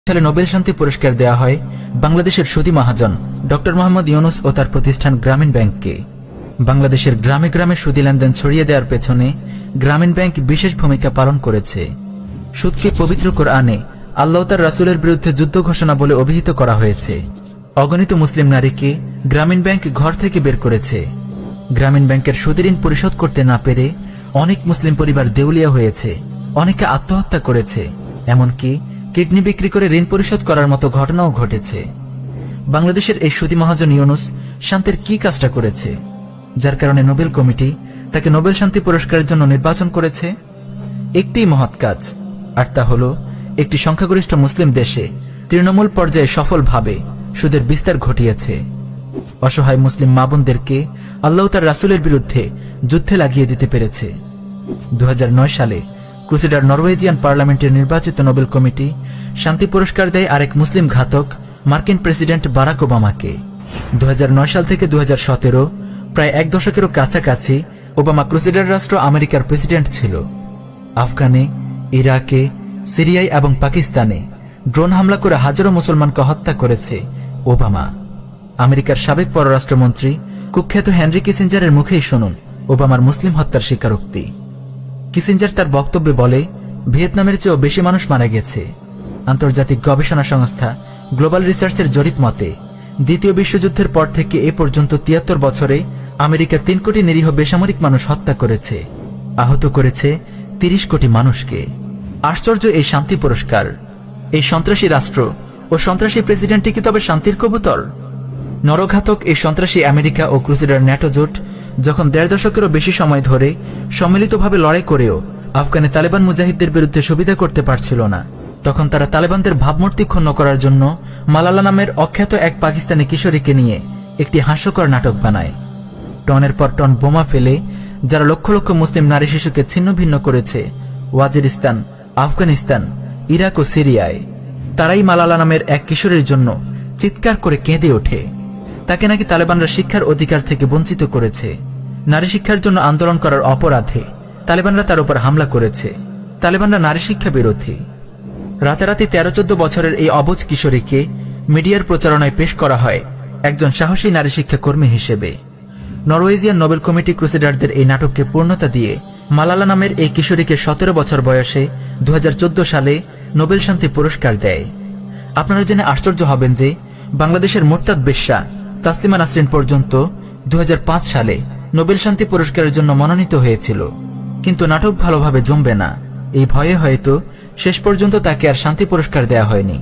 সালে নোবেল শান্তি পুরস্কার দেয়া হয় বাংলাদেশের সুদী মহাজন ডক্টর মোহাম্মদ ইউনুস ও তার প্রতিষ্ঠান গ্রামীণ ব্যাংককে। বাংলাদেশের গ্রামে গ্রামে সুদী লেনদেন ছড়িয়ে দেওয়ার পেছনে গ্রামীণ ব্যাংক বিশেষ ভূমিকা পালন করেছে। সুদকে পবিত্র কোরআনে আল্লাহ তার রাসূলের বিরুদ্ধে যুদ্ধ ঘোষণা বলে অভিহিত করা হয়েছে। অগণিত মুসলিম নারীকে গ্রামীণ ব্যাংক ঘর থেকে বের করেছে। গ্রামীণ ব্যাংকের সুদী ঋণ পরিশোধ করতে না পেরে অনেক মুসলিম পরিবার দেউলিয়া হয়েছে, অনেকে আত্মহত্যা করেছে, এমনকি কিডনি বিক্রি করে ঋণ পরিশোধ করার মতো ঘটনাও ঘটেছে। বাংলাদেশের এই সুদী মহাজন ইউনুস শান্তির কি কাজটা করেছে, যার কারণে নোবেল কমিটি তাকে নোবেল শান্তি পুরস্কারের জন্য নির্বাচন করেছে? একটিই মহৎ কাজ, আর তা হল একটি সংখ্যাগরিষ্ঠ মুসলিম দেশে তৃণমূল পর্যায়ে সফলভাবে সুদের বিস্তার ঘটিয়েছে। অসহায় মুসলিম মা বোনদেরকে আল্লাহ তার রাসূলের বিরুদ্ধে যুদ্ধে লাগিয়ে দিতে পেরেছে। 2009 সালে ক্রুসেডার নরওয়েজিয়ান পার্লামেন্টের নির্বাচিত নোবেল কমিটি শান্তি পুরস্কার দেয় আরেক মুসলিম ঘাতক মার্কিন প্রেসিডেন্ট বারাক ওবামাকে। 2009 সাল থেকে 2017 প্রায় এক দশকেরও কাছাকাছি ওবামা ক্রুসেডার রাষ্ট্র আমেরিকার প্রেসিডেন্ট ছিল। আফগানে, ইরাকে, সিরিয়ায় এবং পাকিস্তানে ড্রোন হামলা করে হাজারো মুসলমানকে হত্যা করেছে ওবামা। আমেরিকার সাবেক পররাষ্ট্রমন্ত্রী কুখ্যাত হেনরি কিসিঞ্জারের মুখেই শুনুন ওবামার মুসলিম হত্যার স্বীকারোক্তি। কিসিঞ্জার তার বক্তব্যে বলে, ভিয়েতনামের চেয়েও বেশি মানুষ মারা গেছে। আন্তর্জাতিক গবেষণা সংস্থা গ্লোবাল রিসার্চের জরিপ মতে দ্বিতীয় বিশ্বযুদ্ধের পর থেকে এ পর্যন্ত 73 বছরে আমেরিকা 3 কোটি নিরীহ বেসামরিক মানুষ হত্যা করেছে, আহত করেছে 30 কোটি মানুষকে। আশ্চর্য এই শান্তি পুরস্কার! এই সন্ত্রাসী রাষ্ট্র ও সন্ত্রাসী প্রেসিডেন্টই কি তবে শান্তির কবুতর? নরঘাতক এই সন্ত্রাসী আমেরিকা ও ক্রুসেডার ন্যাটো জোট যখন 1.5 দশকেরও বেশি সময় ধরে সম্মিলিতভাবে লড়াই করেও আফগানে তালেবান মুজাহিদদের বিরুদ্ধে সুবিধা করতে পারছিল না, তখন তারা তালেবানদের ভাবমূর্তি ক্ষুণ্ণ করার জন্য মালালা নামের অখ্যাত এক পাকিস্তানি কিশোরীকে নিয়ে একটি হাস্যকর নাটক বানায়। টনের পর টন বোমা ফেলে যারা লক্ষ লক্ষ মুসলিম নারী শিশুকে ছিন্ন ভিন্ন করেছে ওয়াজিরিস্তান, আফগানিস্তান, ইরাক ও সিরিয়ায়, তারাই মালালা নামের এক কিশোরীর জন্য চিৎকার করে কেঁদে ওঠে। তাকে নাকি তালেবানরা শিক্ষার অধিকার থেকে বঞ্চিত করেছে। নারী শিক্ষার জন্য আন্দোলন করার অপরাধে তালেবানরা তার উপর হামলা করেছে। তালেবানরা নারী শিক্ষা বিরোধী। রাতারাতি 13-14 বছরের এই অবুঝ কিশোরীকে মিডিয়ার প্রচারণায় পেশ করা হয় একজন সাহসী নারী শিক্ষা কর্মী হিসেবে। নরওয়েজিয়ান নোবেল কমিটি ক্রুসেডারদের এই নাটককে পূর্ণতা দিয়ে মালালা নামের এই কিশোরীকে 17 বছর বয়সে 2014 সালে নোবেল শান্তি পুরস্কার দেয়। আপনারা জেনে আশ্চর্য হবেন যে বাংলাদেশের মোরতাদ বেশ্যা তাসলিমা নাসরিন পর্যন্ত 2005 সালে নোবেল শান্তি পুরস্কারের জন্য মনোনীত হয়েছিল, কিন্তু নাটক ভালোভাবে জমবে না এই ভয়ে হয়তো শেষ পর্যন্ত তাকে আর শান্তি পুরস্কার দেয়া হয়নি।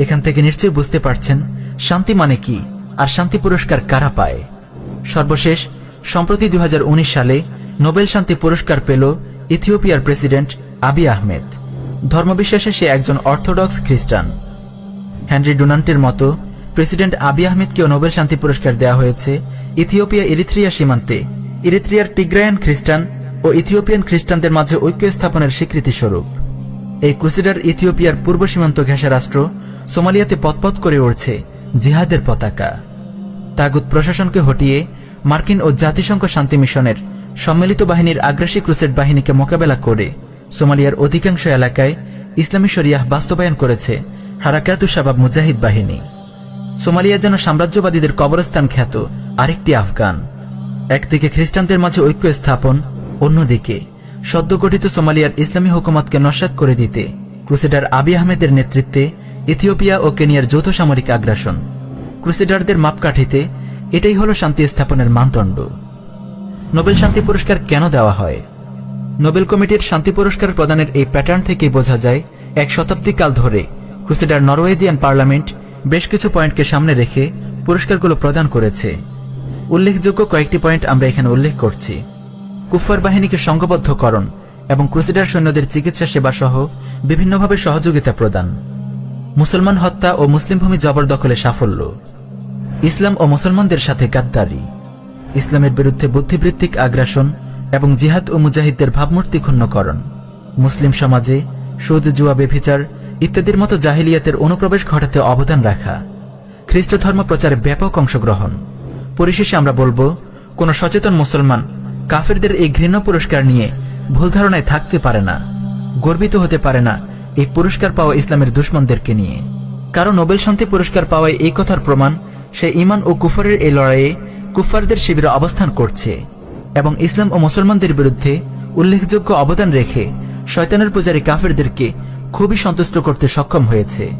এখান থেকে নিশ্চয়ই বুঝতে পারছেন শান্তি মানে কি আর শান্তি পুরস্কার কারা পায়। সর্বশেষ সম্প্রতি 2019 সালে নোবেল শান্তি পুরস্কার পেল ইথিওপিয়ার প্রেসিডেন্ট আবিই আহমেদ। ধর্মবিশ্বাসে সে একজন অর্থোডক্স খ্রিস্টান। হেনরি ডুনান্টের মতো প্রেসিডেন্ট আবিই আহমেদকেও নোবেল শান্তি পুরস্কার দেওয়া হয়েছে ইথিওপিয়া ইরিত্রিয়া সীমান্তে ইরিত্রিয়ার টিগ্রায়ান খ্রিস্টান ও ইথিওপিয়ান খ্রিস্টানদের মাঝে ঐক্য স্থাপনের স্বীকৃতি স্বরূপ। এই ক্রুসেডার ইথিওপিয়ার পূর্ব সীমান্ত ঘেঁষা রাষ্ট্র সোমালিয়াতে পথপথ করে উঠছে জিহাদের পতাকা। তাগুত প্রশাসনকে হটিয়ে মার্কিন ও জাতিসংঘ শান্তি মিশনের সম্মিলিত বাহিনীর আগ্রাসী ক্রুসেড বাহিনীকে মোকাবেলা করে সোমালিয়ার অধিকাংশ এলাকায় ইসলামী শরিয়াহ বাস্তবায়ন করেছে হারাকাতুশ শাবাব মুজাহিদ বাহিনী। সোমালিয়া যেন সাম্রাজ্যবাদীদের কবরস্থান খ্যাত আরেকটি আফগান। একদিকে খ্রিস্টানদের মাঝে ঐক্য স্থাপন, অন্যদিকে সদ্য গঠিত সোমালিয়ার ইসলামী হুকুমতকে নস্যাৎ করে দিতে ক্রুসেডার আবিই আহমেদের নেতৃত্বে ইথিওপিয়া ও কেনিয়ার যৌথ সামরিক আগ্রাসন। ক্রুসেডারদের মাপকাঠিতে এটাই হলো শান্তি স্থাপনের মানদণ্ড। নোবেল শান্তি পুরস্কার কেন দেওয়া হয়? নোবেল কমিটির শান্তি পুরস্কার প্রদানের এই প্যাটার্ন থেকে বোঝা যায় 1 শতাব্দী কাল ধরে ক্রুসেডার নরওয়েজিয়ান পার্লামেন্ট বেশ কিছু পয়েন্টকে সামনে রেখে পুরস্কারগুলো প্রদান করেছে। উল্লেখযোগ্য কয়েকটি পয়েন্ট আমরা এখানে উল্লেখ করছি। কুফফার বাহিনীকে সংঘবদ্ধকরণ এবং ক্রুসেডার সৈন্যদের চিকিৎসা সেবা সহ বিভিন্নভাবে সহযোগিতা প্রদান, মুসলমান হত্যা ও মুসলিম ভূমি জবরদখলে সাফল্য, ইসলাম ও মুসলমানদের সাথে গাদ্দারি, ইসলামের বিরুদ্ধে বুদ্ধিবৃত্তিক আগ্রাসন এবং জিহাদ ও মুজাহিদদের ভাবমূর্তি ক্ষুণ্ণকরণ, মুসলিম সমাজে সুদ, জুয়া, ব্যভিচার ইত্যাদির মতো জাহিলিয়াতের অনুপ্রবেশ ঘটাতে অবদান রাখা, খ্রিস্ট ধর্ম প্রচারে ব্যাপক অংশগ্রহণ। পরিশেষে আমরা বলবো, কোন সচেতন মুসলমান কাফেরদের এই ঘৃণ্য পুরস্কার নিয়ে ভুল ধারণায় থাকতে পারে না, গর্বিত হতে পারে না এই পুরস্কার পাওয়া ইসলামের দুশমনদেরকে নিয়ে। কারণ নোবেল শান্তি পুরস্কার পাওয়ায় এই কথার প্রমাণ সে ঈমান ও কুফরের এই লড়াইয়ে কুফফারদের শিবিরে অবস্থান করছে এবং ইসলাম ও মুসলমানদের বিরুদ্ধে উল্লেখযোগ্য অবদান রেখে শয়তানের পূজারী কাফেরদেরকে খুবই সন্তুষ্ট করতে সক্ষম হয়েছে।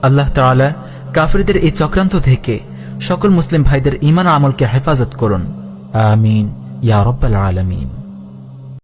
আল্লাহ তাআলা কাফেরদের এই চক্রান্ত থেকে সকল মুসলিম ভাইদের ঈমান ও আমলকে হেফাজত করুন। আমিন ইয়া রাব্বাল আলামিন।